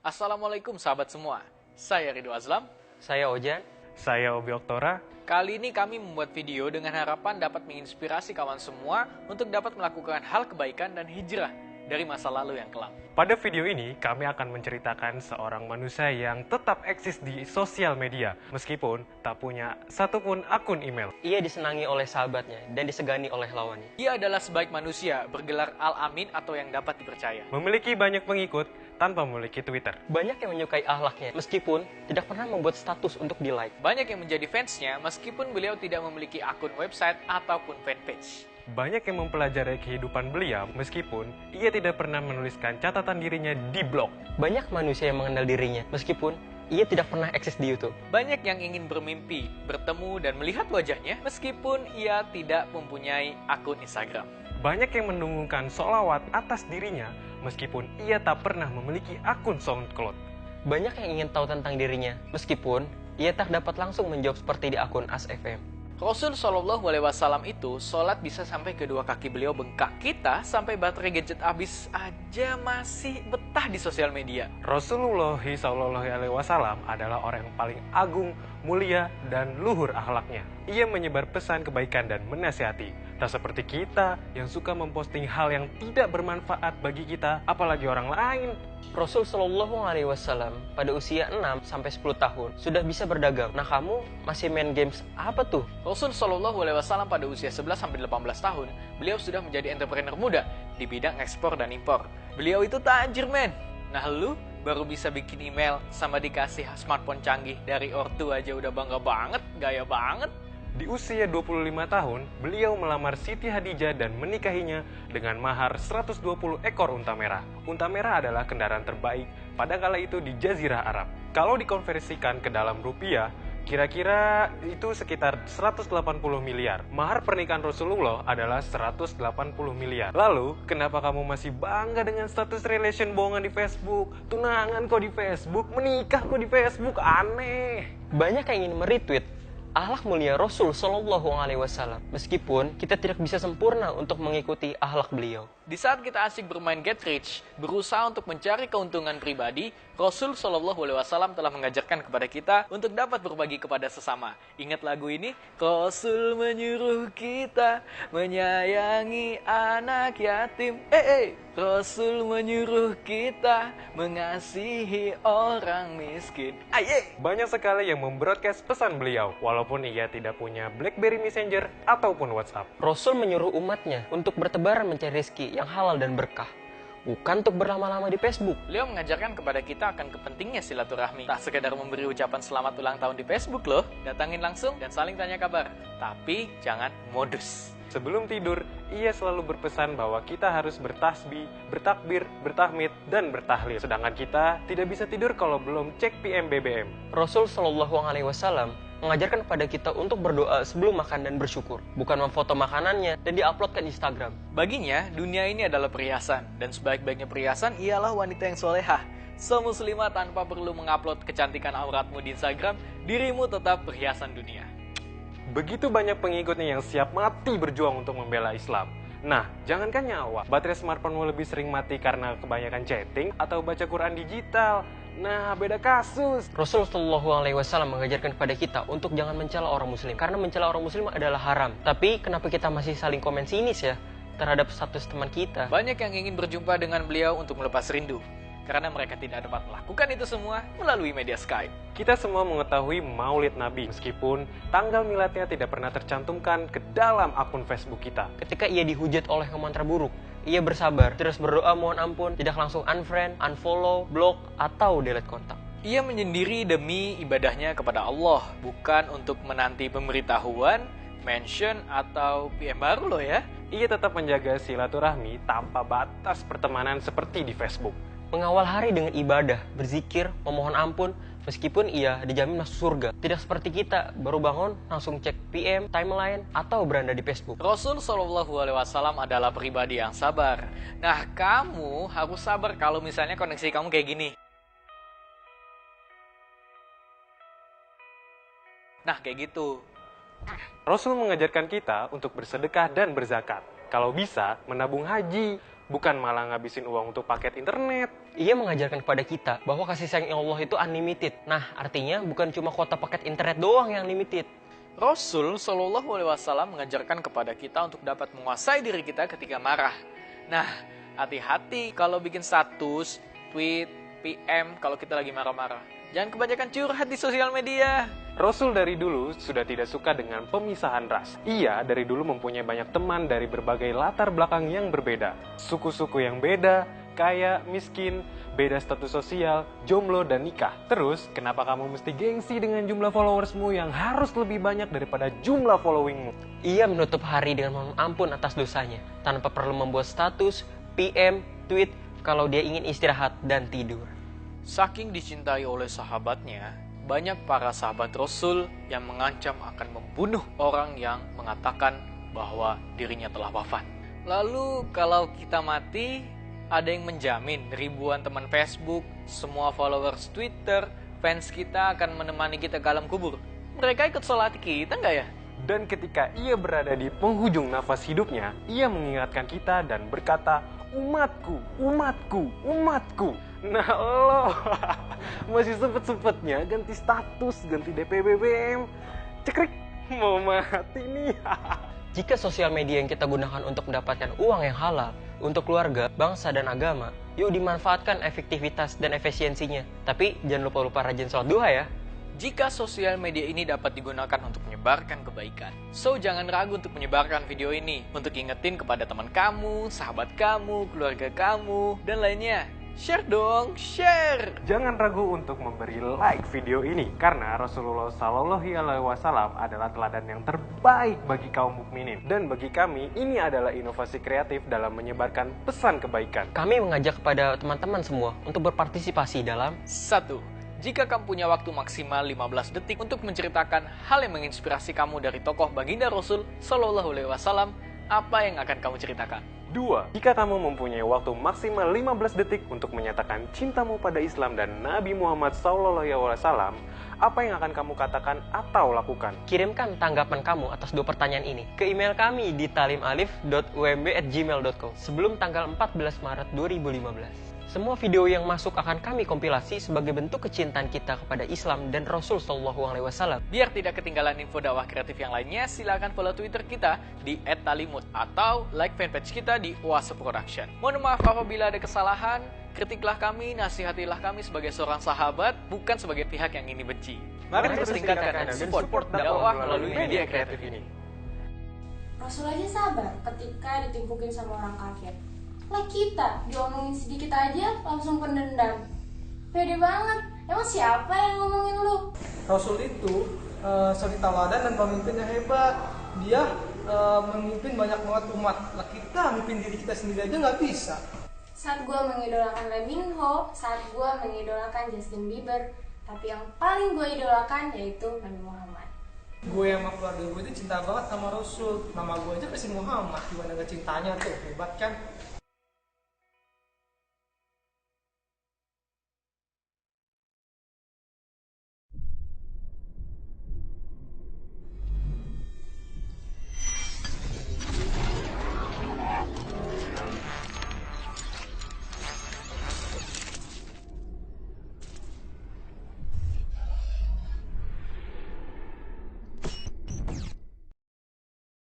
Assalamualaikum sahabat semua, saya Ridho Azlam. Saya Ojan. Saya Obi Oktora. Kali ini kami membuat video dengan harapan dapat menginspirasi kawan semua untuk dapat melakukan hal kebaikan dan hijrah dari masa lalu yang kelam. Pada video ini, kami akan menceritakan seorang manusia yang tetap eksis di sosial media, meskipun tak punya satupun akun email. Ia disenangi oleh sahabatnya dan disegani oleh lawannya. Ia adalah sebaik manusia, bergelar Al-Amin atau yang dapat dipercaya. Memiliki banyak pengikut tanpa memiliki Twitter. Banyak yang menyukai akhlaknya, meskipun tidak pernah membuat status untuk di-like. Banyak yang menjadi fansnya, meskipun beliau tidak memiliki akun website ataupun fanpage. Banyak yang mempelajari kehidupan beliau, meskipun ia tidak pernah menuliskan catatan dirinya di blog. Banyak manusia yang mengenal dirinya, meskipun ia tidak pernah eksis di YouTube. Banyak yang ingin bermimpi, bertemu, dan melihat wajahnya, meskipun ia tidak mempunyai akun Instagram. Banyak yang mendengungkan sholawat atas dirinya, meskipun ia tak pernah memiliki akun SoundCloud. Banyak yang ingin tahu tentang dirinya, meskipun ia tak dapat langsung menjawab seperti di akun As.FM. Rasul Shallallahu Alaihi Wasallam itu sholat bisa sampai kedua kaki beliau bengkak. Kita sampai baterai gadget habis aja masih betah di sosial media. Rasulullah SAW adalah orang yang paling agung, mulia, dan luhur akhlaknya. Ia menyebar pesan kebaikan dan menasihati. Tak seperti kita yang suka memposting hal yang tidak bermanfaat bagi kita, apalagi orang lain. Rasul Shallallahu Alaihi Wasallam pada usia 6-10 tahun sudah bisa berdagang. Nah, kamu masih main games apa tuh? Rasul Shallallahu Alaihi Wasallam pada usia 11-18 tahun, beliau sudah menjadi entrepreneur muda di bidang ekspor dan impor. Beliau itu tajir, men. Nah, lu baru bisa bikin email sama dikasih smartphone canggih dari ortu aja udah bangga banget, gaya banget. Di usia 25 tahun, beliau melamar Siti Hadijah dan menikahinya dengan mahar 120 ekor unta merah. Unta merah adalah kendaraan terbaik pada kala itu di Jazirah Arab. Kalau dikonversikan ke dalam rupiah, kira-kira itu sekitar 180 miliar. Mahar pernikahan Rasulullah adalah 180 miliar. Lalu, kenapa kamu masih bangga dengan status relation bohongan di Facebook? Tunangan kok di Facebook, menikah kok di Facebook, aneh. Banyak yang ingin meretweet akhlak mulia Rasul Shallallahu Alaihi Wasallam, meskipun kita tidak bisa sempurna untuk mengikuti akhlak beliau. Di saat kita asik bermain Get Rich, berusaha untuk mencari keuntungan pribadi, Rasul Shallallahu Alaihi Wasallam telah mengajarkan kepada kita untuk dapat berbagi kepada sesama. Ingat lagu ini? Rasul menyuruh kita menyayangi anak yatim. Rasul menyuruh kita mengasihi orang miskin. Aye! Banyak sekali yang membroadcast pesan beliau, walaupun ia tidak punya BlackBerry Messenger ataupun WhatsApp. Rasul menyuruh umatnya untuk bertebaran mencari rezeki yang halal dan berkah, bukan untuk berlama-lama di Facebook. Beliau mengajarkan kepada kita akan kepentingnya silaturahmi. Tak sekedar memberi ucapan selamat ulang tahun di Facebook loh, datangin langsung dan saling tanya kabar. Tapi jangan modus. Sebelum tidur, ia selalu berpesan bahwa kita harus bertasbih, bertakbir, bertahmid, dan bertahlil. Sedangkan kita tidak bisa tidur kalau belum cek PM BBM. Rasul Shallallahu Alaihi Wasallam mengajarkan kepada kita untuk berdoa sebelum makan dan bersyukur, bukan memfoto makanannya dan diupload ke Instagram. Baginya, dunia ini adalah perhiasan, dan sebaik-baiknya perhiasan ialah wanita yang solehah. Muslimah tanpa perlu mengupload kecantikan auratmu di Instagram, dirimu tetap perhiasan dunia. Begitu banyak pengikutnya yang siap mati berjuang untuk membela Islam. Nah, jangankan nyawa, baterai smartphone-mu lebih sering mati karena kebanyakan chatting atau baca Quran digital. Nah, beda kasus. Rasul Shallallahu Alaihi Wasallam mengajarkan kepada kita untuk jangan mencela orang muslim, karena mencela orang muslim adalah haram. Tapi kenapa kita masih saling komen sinis ya terhadap status teman kita? Banyak yang ingin berjumpa dengan beliau untuk melepas rindu, karena mereka tidak dapat melakukan itu semua melalui media Skype. Kita semua mengetahui Maulid Nabi, meskipun tanggal miladnya tidak pernah tercantumkan ke dalam akun Facebook kita. Ketika ia dihujat oleh komentar buruk, ia bersabar, terus berdoa mohon ampun, tidak langsung unfriend, unfollow, block, atau delete kontak. Ia menyendiri demi ibadahnya kepada Allah, bukan untuk menanti pemberitahuan, mention, atau PM baru loh ya. Ia tetap menjaga silaturahmi tanpa batas pertemanan seperti di Facebook. Mengawal hari dengan ibadah, berzikir, memohon ampun, meskipun ia dijamin masuk surga. Tidak seperti kita, baru bangun, langsung cek PM, timeline, atau beranda di Facebook. Rasul Shallallahu Alaihi Wasallam adalah pribadi yang sabar. Nah, kamu harus sabar kalau misalnya koneksi kamu kayak gini. Nah, kayak gitu. Rasul mengajarkan kita untuk bersedekah dan berzakat. Kalau bisa, menabung haji. Bukan malah ngabisin uang untuk paket internet. Ia mengajarkan kepada kita bahwa kasih sayang Allah itu unlimited. Nah, artinya bukan cuma kuota paket internet doang yang limited. Rasul Shallallahu Alaihi Wasallam mengajarkan kepada kita untuk dapat menguasai diri kita ketika marah. Nah, hati-hati kalau bikin status, tweet, PM kalau kita lagi marah-marah. Jangan kebanyakan curhat di sosial media. Rasul dari dulu sudah tidak suka dengan pemisahan ras. Ia dari dulu mempunyai banyak teman dari berbagai latar belakang yang berbeda. Suku-suku yang beda, kaya, miskin, beda status sosial, jomblo, dan nikah. Terus, kenapa kamu mesti gengsi dengan jumlah followersmu yang harus lebih banyak daripada jumlah followingmu? Ia menutup hari dengan mohon ampun atas dosanya, tanpa perlu membuat status, PM, tweet, kalau dia ingin istirahat dan tidur. Saking dicintai oleh sahabatnya, banyak para sahabat Rasul yang mengancam akan membunuh orang yang mengatakan bahwa dirinya telah wafat. Lalu kalau kita mati, ada yang menjamin ribuan teman Facebook, semua followers Twitter, fans kita akan menemani kita ke alam kubur. Mereka ikut sholat kita nggak ya? Dan ketika ia berada di penghujung nafas hidupnya, ia mengingatkan kita dan berkata, umatku, umatku, umatku. Nah lo masih sempet-sempetnya ganti status, ganti DP BBM. Cekrik, mau mati nih. Jika sosial media yang kita gunakan untuk mendapatkan uang yang halal, untuk keluarga, bangsa, dan agama, yuk dimanfaatkan efektivitas dan efisiensinya. Tapi jangan lupa rajin sholat duha ya. Jika sosial media ini dapat digunakan untuk menyebarkan kebaikan, so jangan ragu untuk menyebarkan video ini, untuk ingetin kepada teman kamu, sahabat kamu, keluarga kamu, dan lainnya. Share dong, share! Jangan ragu untuk memberi like video ini, karena Rasulullah Shallallahu Alaihi Wasallam adalah teladan yang terbaik bagi kaum mukminin. Dan bagi kami, ini adalah inovasi kreatif dalam menyebarkan pesan kebaikan. Kami mengajak kepada teman-teman semua untuk berpartisipasi dalam 1. Jika kamu punya waktu maksimal 15 detik untuk menceritakan hal yang menginspirasi kamu dari tokoh baginda Rasul Shallallahu Alaihi Wasallam, apa yang akan kamu ceritakan? 2. Jika kamu mempunyai waktu maksimal 15 detik untuk menyatakan cintamu pada Islam dan Nabi Muhammad SAW, apa yang akan kamu katakan atau lakukan? Kirimkan tanggapan kamu atas 2 pertanyaan ini ke email kami di talimalif.umb@gmail.com sebelum tanggal 14 Maret 2015. Semua video yang masuk akan kami kompilasi sebagai bentuk kecintaan kita kepada Islam dan Rasul Shallallahu Alaihi Wasallam. Biar tidak ketinggalan info dakwah kreatif yang lainnya, silakan follow Twitter kita di @talimut atau like fanpage kita di Oase Production. Mohon maaf apabila ada kesalahan, kritiklah kami, nasihatilah kami sebagai seorang sahabat, bukan sebagai pihak yang ingin benci. Mari terus tingkatkan dan support dakwah melalui media kreatif ini. Rasul aja sabar ketika ditimpukin sama orang kafir. Lah kita, diomongin sedikit aja langsung pendendam. Pede banget, emang siapa yang ngomongin lu? Rasul itu suri tauladan dan pemimpinnya hebat. Dia memimpin banyak banget umat. Lah kita memimpin diri kita sendiri aja nggak bisa. Saat gue mengidolakan Lee Min Ho, saat gue mengidolakan Justin Bieber, tapi yang paling gue idolakan yaitu Nabi Muhammad. Gue sama keluarga gue itu cinta banget sama Rasul. Nama gue aja kasih Muhammad, gimana gak cintanya tuh, hebat kan?